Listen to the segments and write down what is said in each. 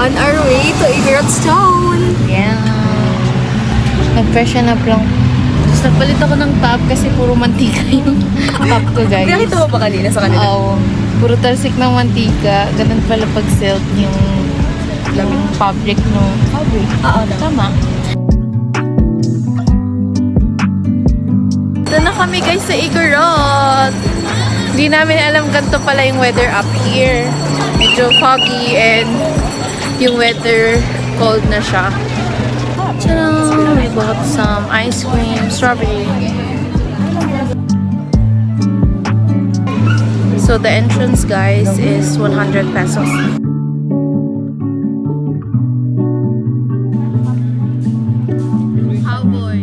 On our way to Igorotstown. Yeah. Nag-freshen up lang. Tapos nagpalit ako ng top kasi puro mantika yung top ko, guys. Nakita mo ba kanina sa kanila? Oo. Puro talsik ng mantika. Ganun pala pag silk yung fabric, no? Fabric. Oo. Tama. Ito na kami, guys, sa Igorot. Hindi namin alam ganito pala yung weather up here. Medyo foggy and yung weather cold na siya. Tadam! We bought some ice cream, strawberry. So the entrance, guys, is 100 pesos. Cowboy.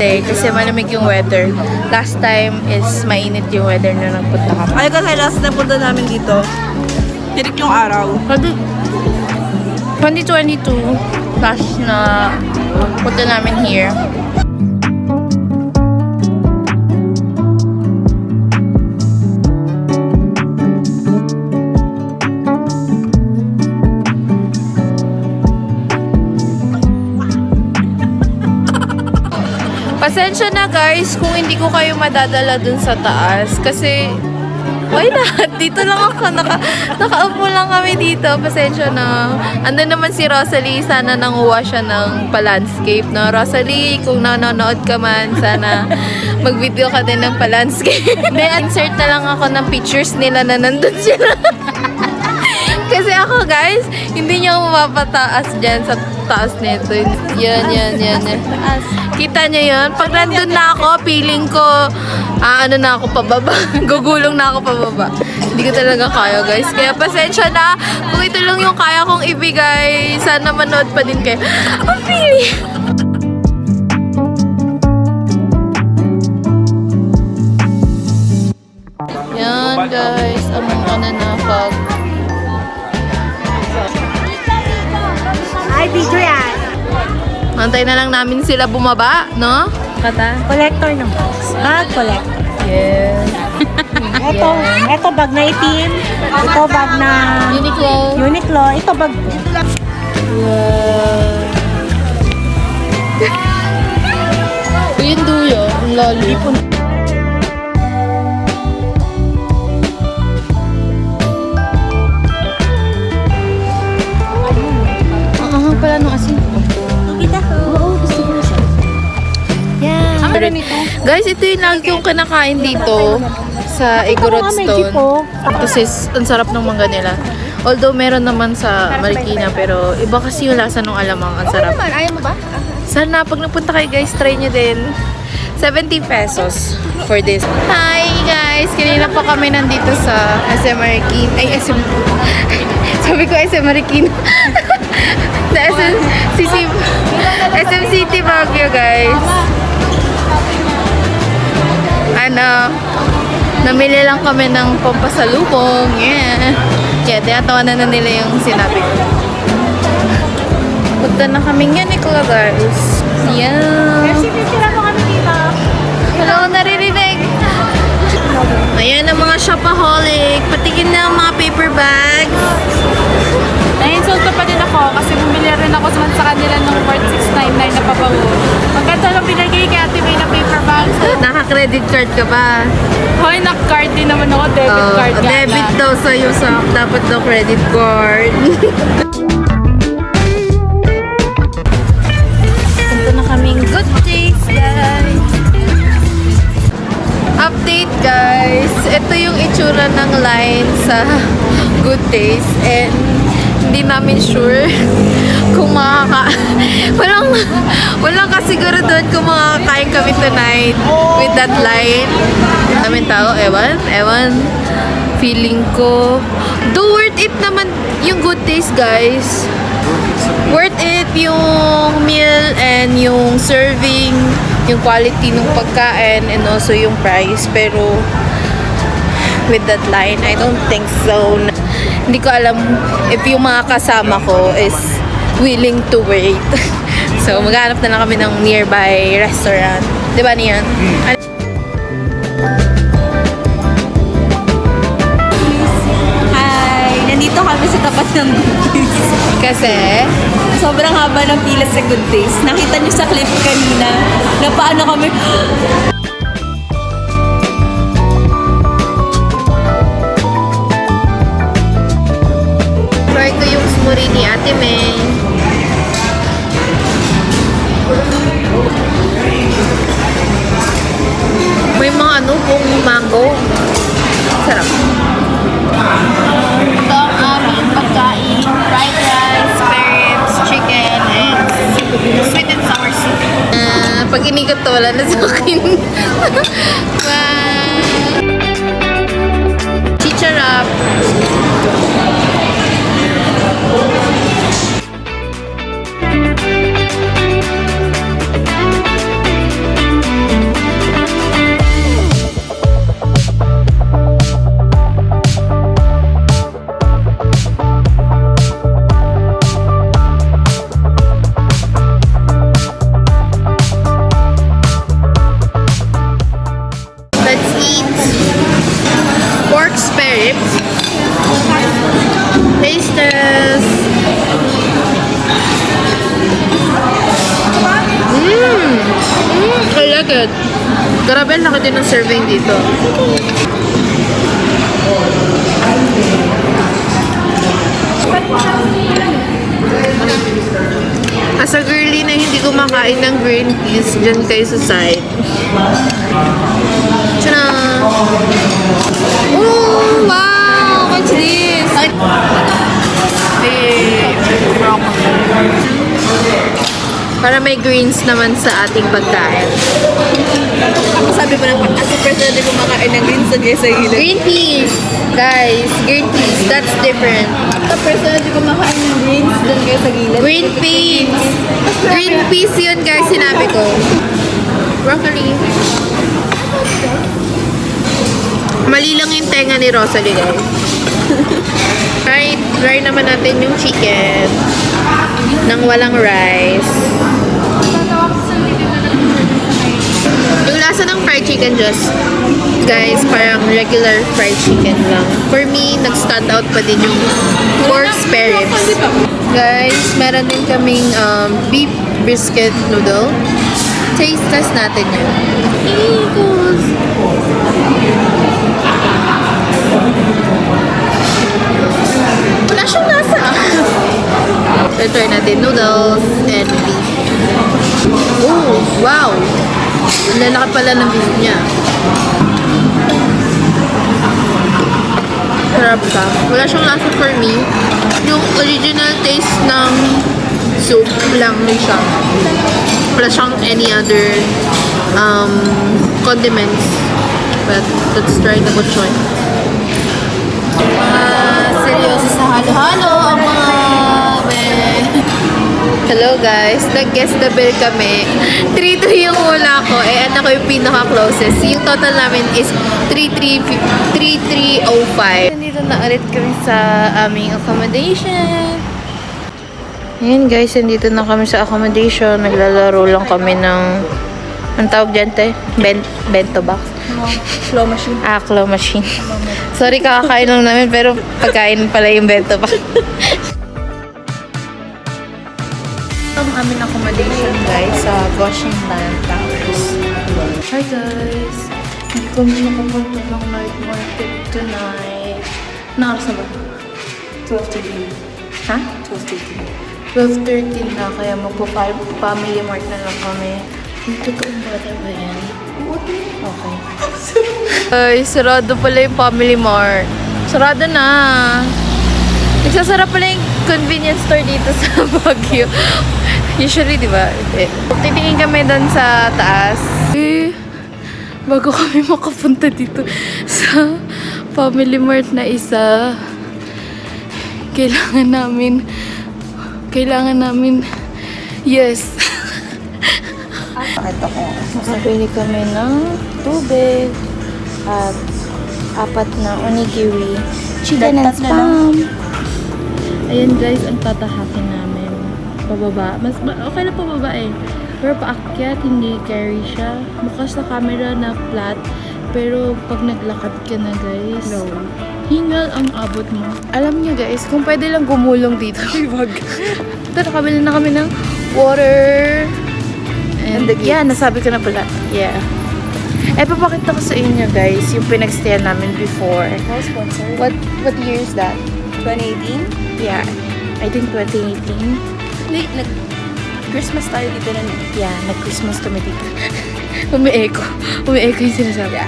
Kasi malamig yung weather. Last time is mainit yung weather na nagpunta kami. Ay, kasi last na punta namin dito, tirik yung araw. 2022, last na punta namin here. Pasensya na, guys kung hindi ko kayo madadala dun sa taas kasi why not? Dito lang ako. Nakaupo lang kami dito. Pasensya na. Andun naman si Rosalie. Sana nanguha siya ng pa-landscape. No? Rosalie, kung nanonood ka man, sana mag-video ka din ng pa-landscape. Then, insert na lang ako ng pictures nila na nandun sila. Kasi ako, guys, hindi niyo mapapataas dyan sa taas nito. Yan. Kita niyo yun? Pag nandun na ako, feeling ko, ano na ako pababa. Gugulong na ako pababa. Hindi ko talaga kaya, guys. Kaya pasensya na. Kung ito lang yung kaya kong ibigay, sana manood pa din kayo. Ang feeling! Yan, guys. Ang na pag Ay, video yan. antay na lang namin sila bumaba, no? Kata? Collector ng box. Collector. Yes. Ito bag na itim. Ito bag na Uniqlo. Uniqlo. Ito bag. Wow. Yung duyo, yung loli. Pala nung asin. Kita ko. Oo, gusto ko siya. Yeah. Guys, ito yung lagi kong kinakain dito sa Igorotstown. Kasi ang sarap ng mangga nila. Although meron naman sa Marikina, pero iba kasi yung lasa ng alamang. Ang sarap. Ayaw mo ba? Sana pag nagpunta kayo, guys, try nyo din. 70 pesos for this. Hi guys! Kanina pa kami nandito sa SM Marikina. Ay, SM... Sabi ko SM Marikina. Sa SM City Baguio, guys. Namili lang kami ng pampasalubong. Yeah. Kaya tinatawanan na nila yung sinabi ko. Punta na kami Uniqlo, guys. Yeah. Hello, naririnig. Ayan ang mga shopaholic. Patingin na ang mga paper bags. Na-insult pa din ako kasi bumili rin ako sa kanila ng worth 699 na pabawo. Maganda lang binigay kay Ate May na paper bags. Naka-credit card ka ba? Hoy, naka-card din naman ako, debit card nga Debit lang. daw sa'yo sa dapat daw credit card. Punta na kaming Good Days, guys. Update, guys. Ito yung itsura ng line sa Good Days and hindi namin sure kung walang kasiguro doon kung makakain kami tonight with that line. Daming tao, ewan. Feeling ko, though worth it naman yung Good Days, guys. Worth it yung meal and yung serving, yung quality ng pagkain and also yung price. Pero with that line, I don't think so. Hindi ko alam if yung mga kasama ko is willing to wait. So, maghanap na lang kami ng nearby restaurant. Diba niyan? Hi! Nandito kami sa tapat ng Good Days. Kasi, Sobrang haba ng pila sa Good Days. Nakita niyo sa clip kanina na paano kami... try ko yung smoothie ni Ate May. May mga ano, buong mango. Sarap. Ito ang aming pagkain. Fried rice, spare ribs, chicken, and sweet and sour soup. Pag inigot to, wala na sa akin. Wow! Chicharap. Let's eat pork spare ribs. Taste test. I like it. Grabe, ang laki din ng serving dito. As a girly na hindi kumakain ng green peas, dyan kayo sa side. Tara! Oh, wow! What's this? Para may greens naman sa ating pagkain. Ako sabi ko ng super na din kumakain ng greens doon kayo sa gilid. Green peas! Guys, green peas. That's different. Super na din kumakain ng greens doon kayo sa gilid. Green peas! Green peas yun guys, sinabi ko. Broccoli. Mali lang yung tenga ni Rosalie guys. Try naman natin yung chicken nang walang rice. Yung lasa ng fried chicken just, guys, parang regular fried chicken lang. For me, nag-stand out pa din yung pork spare ribs. Guys, meron din kaming beef brisket noodle. Taste test natin yun. Eagles! Wala siyang lasa. So, try natin noodles and beef. Oh, wow! Ang lalaki pala ng beef niya. Sarap ka. Wala siyang lasa for me. Yung original taste ng soup lang siya. Wala siyang any other condiments. But let's try the butchoy. Seryoso sa halo-halo ang mga Hello guys, nag-guess the bill kami. 3-3 yung hula ko, anak ko yung pinaka-closest. Yung total namin is 3,305. Nandito na ulit kami sa aming accommodation. Ayan guys, nandito na kami sa accommodation. Naglalaro lang kami ng ang tawag dyan, te? Bento box? Claw machine. Claw machine. Sorry, kakakain lang namin, pero pagkain pala yung bento box. Ang aming accommodation guys sa Washington Towers. Hi guys! Hindi kami nakapunta ng night market tonight. Nakasa ba? 12:30. Ha? 12:30. 12:13 na, kaya magpo-family mart na lang kami. Yung totoong bata ba yan? Okay. Ay, sarado pala yung family mart. Sarado na. Nagsasara pala yung convenience store dito sa Baguio. Usually, di ba? Titingin kami doon sa taas. Bago kami makapunta dito sa family mart na isa, kailangan namin, yes. Nakabili kami ng tubig at 4 na onigiri. Chicken and spam. Ayan guys, ang tatahakin namin. Pababa. Okay na pababa eh. Pero paakyat, hindi carry siya. Mukha sa camera na flat. Pero pag naglakad ka na guys, Hingal ang abot mo. Alam niyo guys, kung pwede lang gumulong dito. Wag. Ito, nakabili na kami ng water. And yeah, nasabi ko na pala. Yeah. Papakita ko sa inyo guys, yung pinagstayan namin before. No sponsor. What year is that? 2018? Yeah. I think 2018. Hindi, nag-Christmas tayo dito na nun. Yeah, nag-Christmas kami dito. Umi-echo. Umi-echo yung sinasabi.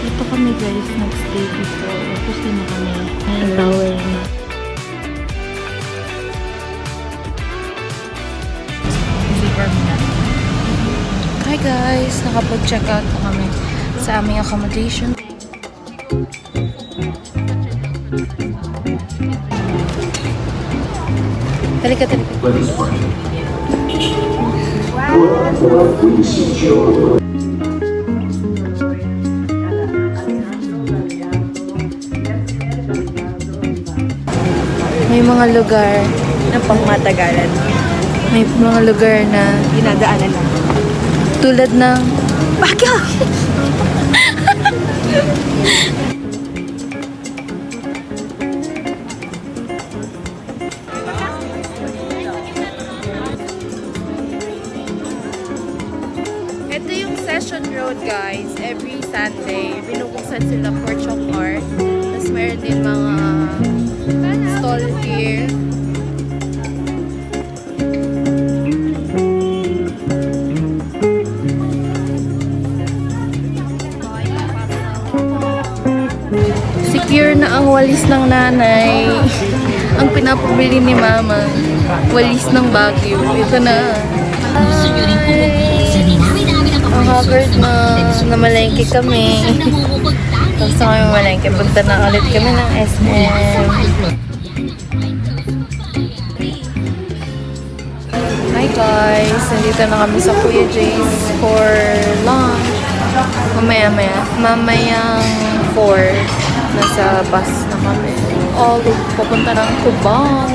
Ito kami guys, nag-stay before. Tapos din na kami. May tower na. Hi guys, nakapag-check out na kami sa aming accommodation. Talika. May mga lugar Na pangmatagalan. May mga lugar na Dinadaanan lang. tulad ng Baguio! Ito yung Session Road guys. Every Sunday, binubuksan sila for chalk art. Tapos meron din mga stall here. Secure na ang walis ng nanay. Ang pinapabili ni mama. Walis ng Baguio. Ito na. Ang haggard na namalengke kami. Tapos na kami malengke. Punta na ulit kami ng SM. Hi guys! Nandito na kami sa Kuya Jay's for lunch. Mamayang 4. Nasa bus na kami. All papunta ng Cubao.